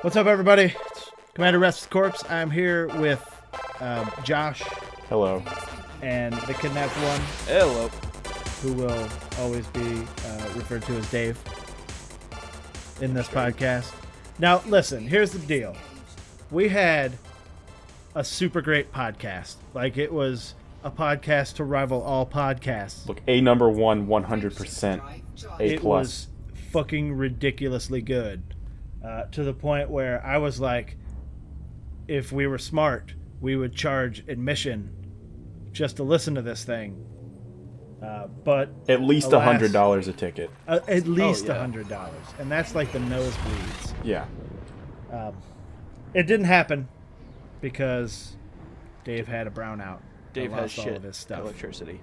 What's up, everybody? It's Commander RestlessCorpse. I'm here with Josh. Hello. And the kidnapped one. Hello. Who will always be referred to as Dave in this podcast. Now, listen, here's the deal. We had a super great podcast. Like, it was a podcast to rival all podcasts. Look, a number one, 100%. A+. It was fucking ridiculously good. To the point where I was like, if we were smart, we would charge admission just to listen to this thing. But at least alas, $100 a ticket. At least $100, and that's like the nosebleeds. Yeah. It didn't happen because Dave had a brownout. Dave has all shit of his stuff. Electricity.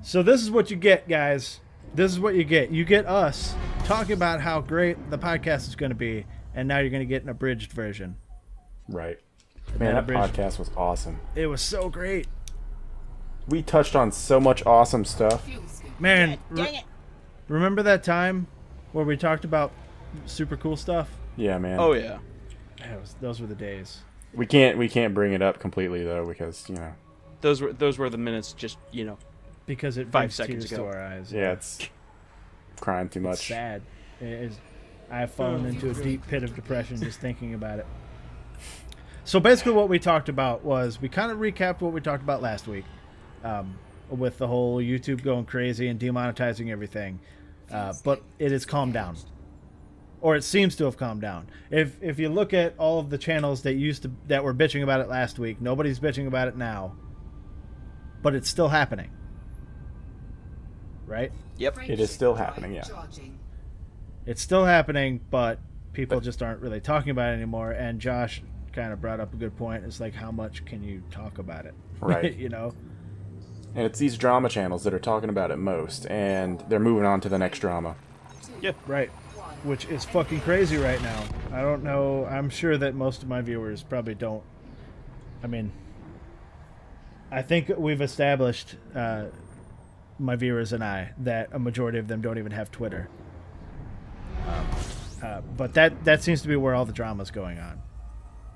So this is what you get, guys. This is what you get. You get us talking about how great the podcast is going to be, and now you're going to get an abridged version. Right. Man, that podcast was awesome. It was so great. We touched on so much awesome stuff. Man, remember that time where we talked about super cool stuff? Yeah, man. Oh yeah. Those were the days. We can't bring it up completely though, because those were the minutes. Just because it 5 brings seconds tears ago. to our eyes. Yeah, it's crying too much. It's sad. I've fallen into a deep pit of depression just thinking about it. So basically what we talked about was, we kind of recapped what we talked about last week, with the whole YouTube going crazy and demonetizing everything. But it has calmed down. Or it seems to have calmed down. If you look at all of the channels that were bitching about it last week, nobody's bitching about it now. But it's still happening. Right? Yep. It is still happening, yeah. It's still happening, but people just aren't really talking about it anymore. And Josh kind of brought up a good point. It's like, how much can you talk about it? Right. And it's these drama channels that are talking about it most, and they're moving on to the next drama. Yeah, right. Which is fucking crazy right now. I don't know. I'm sure that most of my viewers probably don't. I mean, I think we've established, my viewers and I, that a majority of them don't even have Twitter. But that seems to be where all the drama's going on.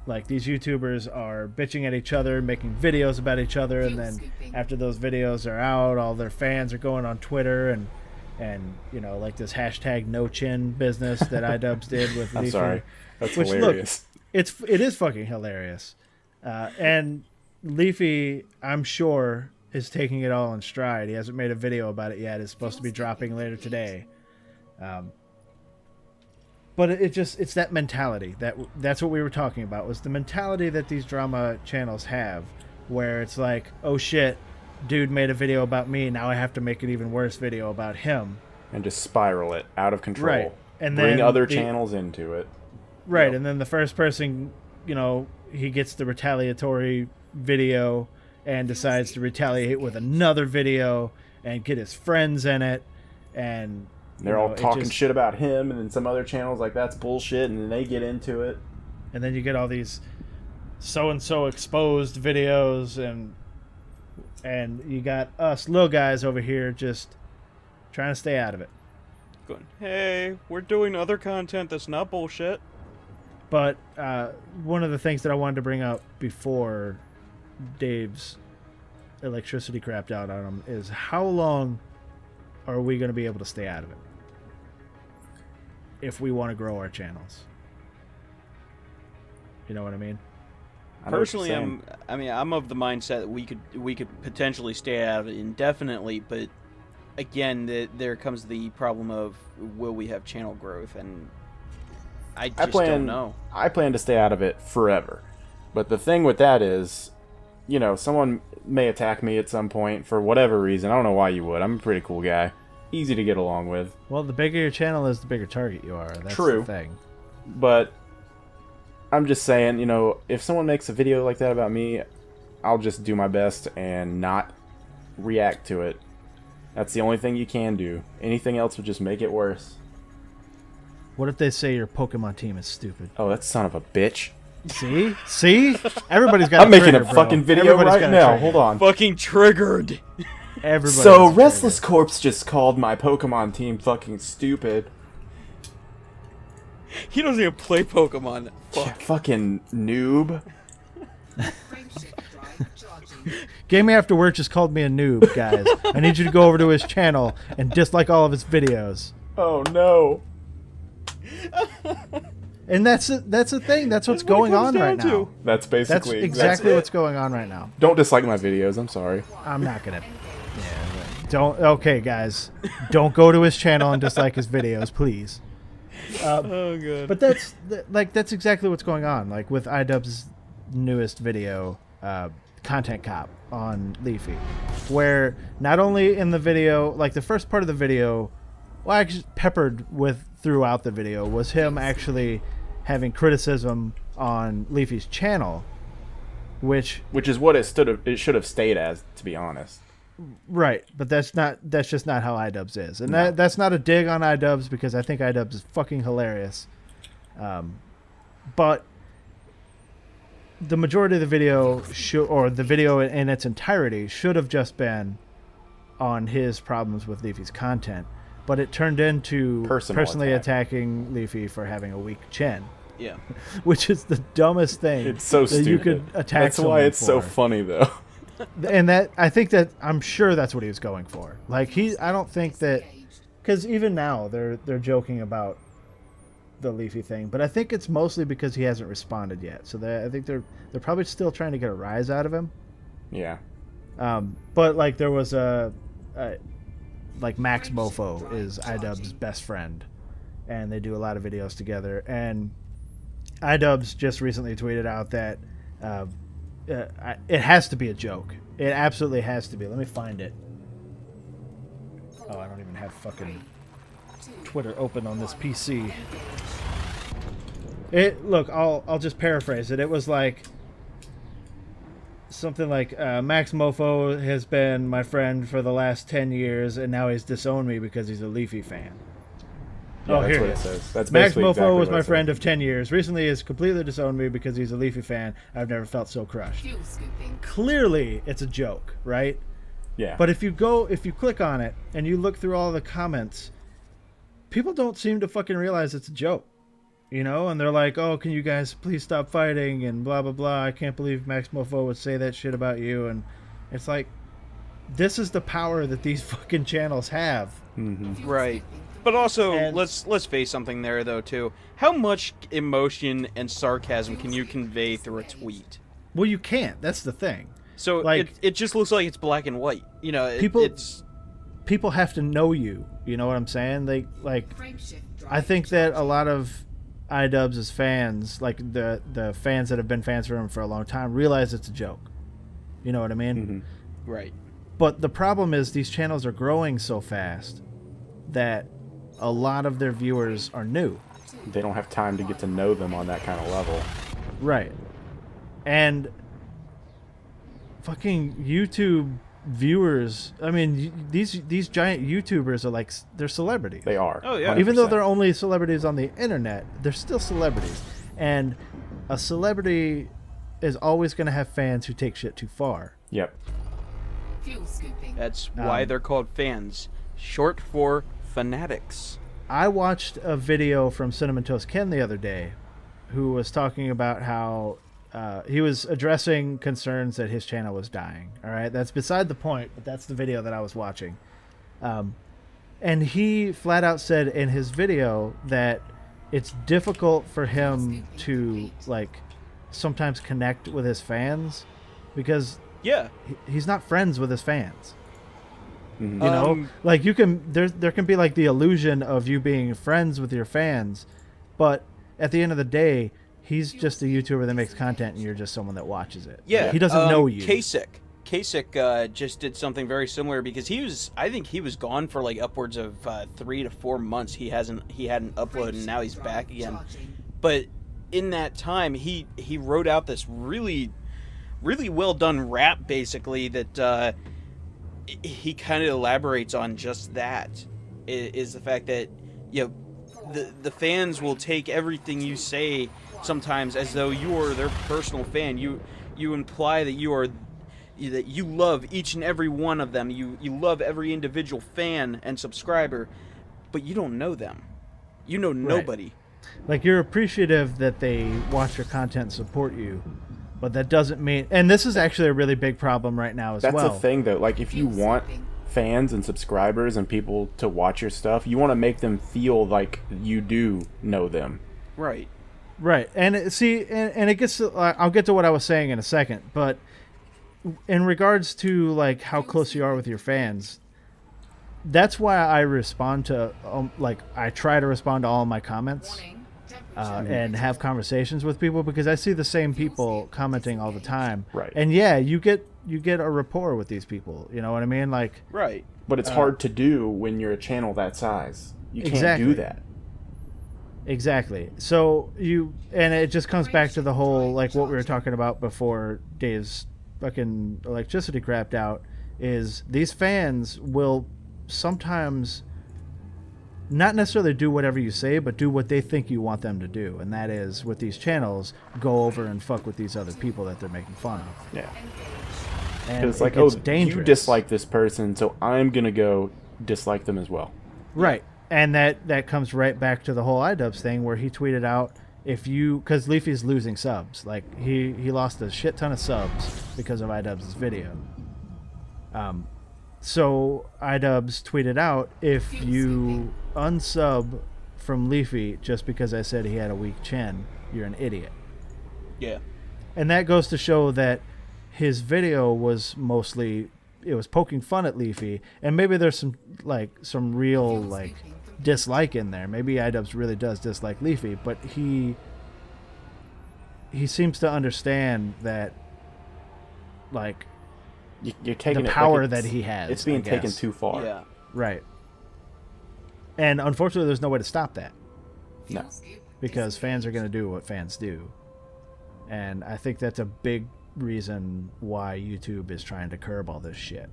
Like, these YouTubers are bitching at each other, making videos about each other, and then after those videos are out, all their fans are going on Twitter and like this hashtag no chin business that iDubbbz did with I'm Leafy. sorry. That's Look, hilarious. it is fucking hilarious. And Leafy, I'm sure, is taking it all in stride. He hasn't made a video about it yet. It's supposed to be dropping later today. But it's that mentality. That's what we were talking about, was the mentality that these drama channels have, where it's like, oh shit, dude made a video about me, now I have to make an even worse video about him. And just spiral it out of control. Right. And bring then other channels into it. Right, and then the first person, he gets the retaliatory video and decides to retaliate with another video and get his friends in it, and they're all talking shit about him, and then some other channels like, that's bullshit, and then they get into it. And then you get all these so-and-so exposed videos, and you got us little guys over here just trying to stay out of it. Going, hey, we're doing other content that's not bullshit. But one of the things that I wanted to bring up before Dave's electricity crapped out on him is, how long are we going to be able to stay out of it if we want to grow our channels? You know what I mean? Personally, I'm of the mindset that we could potentially stay out of it indefinitely, but again, there comes the problem of, will we have channel growth? And I don't know. I plan to stay out of it forever. But the thing with that is, someone may attack me at some point for whatever reason. I don't know why you would. I'm a pretty cool guy. Easy to get along with. Well, the bigger your channel is, the bigger target you are. That's True. the thing. But I'm just saying, if someone makes a video like that about me, I'll just do my best and not react to it. That's the only thing you can do. Anything else would just make it worse. What if they say your Pokemon team is stupid? Oh, that son of a bitch. See? Everybody's got I'm making trigger, a bro. fucking video Everybody's right got a now. trigger. Hold on. Fucking triggered. Everybody So, has a trigger. RestlessCorpse just called my Pokemon team fucking stupid. He doesn't even play Pokemon. Fuck. Fucking noob. Game After Work just called me a noob, guys. I need you to go over to his channel and dislike all of his videos. Oh no. And that's the thing. That's what's going on right now. That's basically exactly what's going on right now. Don't dislike my videos. I'm sorry. I'm not gonna. Yeah, don't. Okay, guys, don't go to his channel and dislike his videos, please. Oh god. But that's exactly what's going on. Like with iDubbbz's newest video, Content Cop on Leafy, where not only in the video, like the first part of the video, well, actually peppered with throughout the video was him actually having criticism on Leafy's channel, which is what it should have stayed as, to be honest. Right, but that's just not how iDubbbz is, and No. that's not a dig on iDubbbz because I think iDubbbz is fucking hilarious, but the majority of the video or the video in its entirety should have just been on his problems with Leafy's content, but it turned into personally attacking Leafy for having a weak chin. Yeah, which is the dumbest thing. It's so stupid. You could attack. That's why it's so funny, though. And I'm sure that's what he was going for. Like I don't think that, because even now they're joking about the Leafy thing, but I think it's mostly because he hasn't responded yet. So I think they're probably still trying to get a rise out of him. Yeah. But like there was like Max Mofo is iDubbbz's best friend, and they do a lot of videos together. And iDubbbz just recently tweeted out that it has to be a joke. It absolutely has to be. Let me find it. Oh, I don't even have fucking Twitter open on this PC. Look, I'll just paraphrase it. It was like something like Max Mofo has been my friend for the last 10 years, and now he's disowned me because he's a Leafy fan. Yeah, oh, that's here what it it is. says. That's Max basically Mofo exactly was what my it friend says. of 10 years. Recently, he has completely disowned me because he's a Leafy fan. I've never felt so crushed. Clearly, it's a joke, right? Yeah. But if you click on it and you look through all the comments, people don't seem to fucking realize it's a joke, you know? And they're like, "Oh, can you guys please stop fighting?" and blah blah blah. I can't believe Max Mofo would say that shit about you. And it's like, this is the power that these fucking channels have. Mm-hmm. Right. But also, And- let's face something there though too. How much emotion and sarcasm can you convey through a tweet? Well, you can't. That's the thing. So Like- it just looks like it's black and white. You know, it's People have to know you. You know what I'm saying? They like. I think that a lot of iDubbbz's fans, like the fans that have been fans for him for a long time, realize it's a joke. You know what I mean? Mm-hmm. right. But the problem is these channels are growing so fast that a lot of their viewers are new. They don't have time to get to know them on that kind of level. Right. And fucking YouTube viewers, I mean, these giant YouTubers are like, they're celebrities. They are. Oh, yeah. 100%. Even though they're only celebrities on the internet, they're still celebrities. And a celebrity is always going to have fans who take shit too far. Yep. That's why they're called fans, short for fanatics. I watched a video from Cinnamon Toast Ken the other day who was talking about how he was addressing concerns that his channel was dying. All right, that's beside the point, but that's the video that I was watching. And he flat out said in his video that it's difficult for him to like sometimes connect with his fans because Yeah. he's not friends with his fans. Mm-hmm. You know, like you can there can be like the illusion of you being friends with your fans, but at the end of the day, he's just a YouTuber that makes content, and you're just someone that watches it. Yeah. He doesn't know you. Kasich just did something very similar because I think he was gone for like upwards of 3 to 4 months. He hadn't uploaded, and now he's back again. But in that time, he wrote out this really, really well done rap, basically that he kind of elaborates on just that. Is the fact that the fans will take everything you say sometimes as though you are their personal fan. You imply that you love each and every one of them. You love every individual fan and subscriber, but you don't know them. You know nobody. like you're appreciative that they watch your content and support you, but that doesn't mean. And this is actually a really big problem right now as That's well. the thing, though. Like, if you want fans and subscribers and people to watch your stuff, you want to make them feel like you do know them. Right. Right. And and it gets to, I'll get to what I was saying in a second, but in regards to like how close you are with your fans, that's why I respond to like I try to respond to all my comments and have conversations with people, because I see the same people commenting all the time. Right. And yeah, you get a rapport with these people, you know what I mean? Like, right. But it's hard to do when you're a channel that size. You can't exactly. do that. Exactly. So and it just comes back to the whole, like what we were talking about before Dave's fucking electricity crapped out, is these fans will sometimes not necessarily do whatever you say, but do what they think you want them to do. And that is, with these channels, go over and fuck with these other people that they're making fun of. Yeah. And it's like, it's oh, dangerous. you dislike this person, so I'm going to go dislike them as well. Right. And that comes right back to the whole iDubbbz thing, where he tweeted out, because Leafy's losing subs. Like, he lost a shit ton of subs because of iDubbbz's video. So iDubbbz tweeted out, if you unsub from Leafy just because I said he had a weak chin, you're an idiot. Yeah. And that goes to show that his video was mostly, it was poking fun at Leafy, and maybe there's some real like dislike in there. Maybe iDubbbz really does dislike Leafy, but he seems to understand that, like, you're taking the it, power like that he has. It's being taken too far. Yeah. Right. And unfortunately, there's no way to stop that, No. because fans are going to do what fans do. And I think that's a big reason why YouTube is trying to curb all this shit.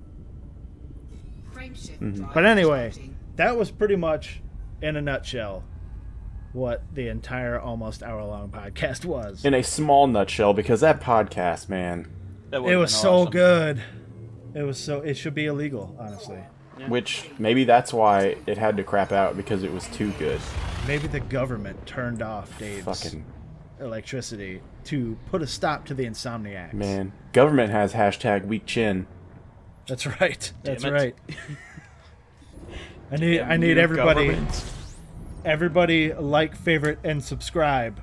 But anyway, that was pretty much, in a nutshell, what the entire almost hour-long podcast was. In a small nutshell, because that podcast, man, That It would've was been so awesome. good. It should be illegal, honestly. Yeah. which maybe that's why it had to crap out, because it was too good. Maybe the government turned off Dave's Fucking electricity to put a stop to the Insomniacs. man, government has hashtag weak chin. That's right. That's Damn it. right. I need everybody like, favorite, and subscribe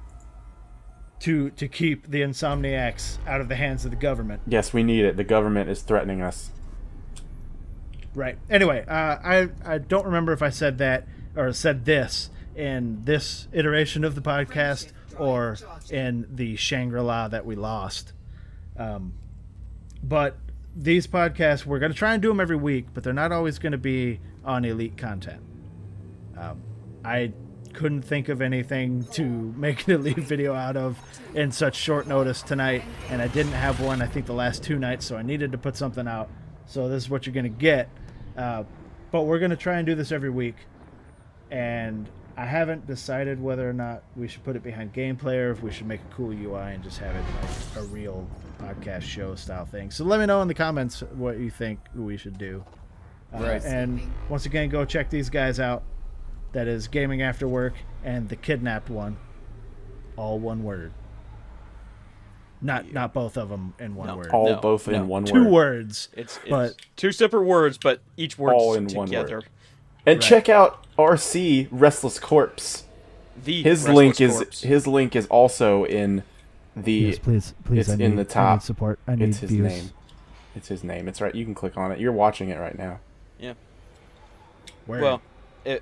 to keep the Insomniacs out of the hands of the government. Yes, we need it. The government is threatening us. Right. Anyway, I don't remember if I said that or said this in this iteration of the podcast or in the Shangri-La that we lost. But these podcasts, we're going to try and do them every week, but they're not always going to be on elite content. I couldn't think of anything to make an elite video out of in such short notice tonight, and I didn't have one, I think, the last 2 nights, so I needed to put something out. So this is what you're going to get. But we're going to try and do this every week, and I haven't decided whether or not we should put it behind gameplay or if we should make a cool UI and just have it like a real podcast show style thing. So let me know in the comments what you think we should do. Right. And once again, go check these guys out. That is Gaming After Work and The Kidnapped One. All one word. Not both of them in one word. All No, both in no. one 2 word. words. It's but 2 separate words, but each word's All in one together. word. And check out RC RestlessCorpse. The His link is also in the. Yes, please. It's in the top. I need support. I need It's his views. name. It's his name. It's right. You can click on it. You're watching it right now. Yeah. Where? Well,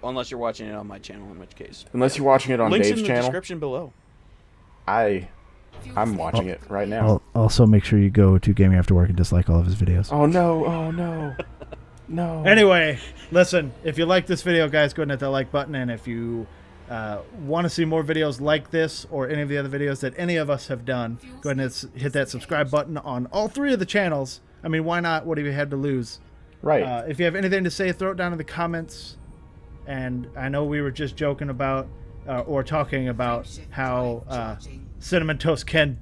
unless you're watching it on my channel, in which case. Unless you're watching it on Links Dave's in the channel. description below. I'm watching it right now. Also, make sure you go to Gaming After Work and dislike all of his videos. Oh no! Oh no! No. Anyway, listen, if you like this video, guys, go ahead and hit that like button. And if you want to see more videos like this or any of the other videos that any of us have done, go ahead and hit that subscribe button on all 3 of the channels. I mean, why not? What have you had to lose? Right. If you have anything to say, throw it down in the comments. And I know we were just joking about or talking about how Cinnamon Toast Ken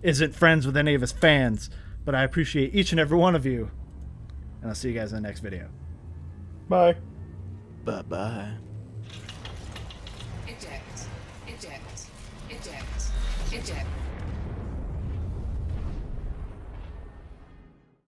isn't friends with any of his fans, but I appreciate each and every one of you. And I'll see you guys in the next video. Bye. Bye-bye. Eject. Eject. Eject. Eject.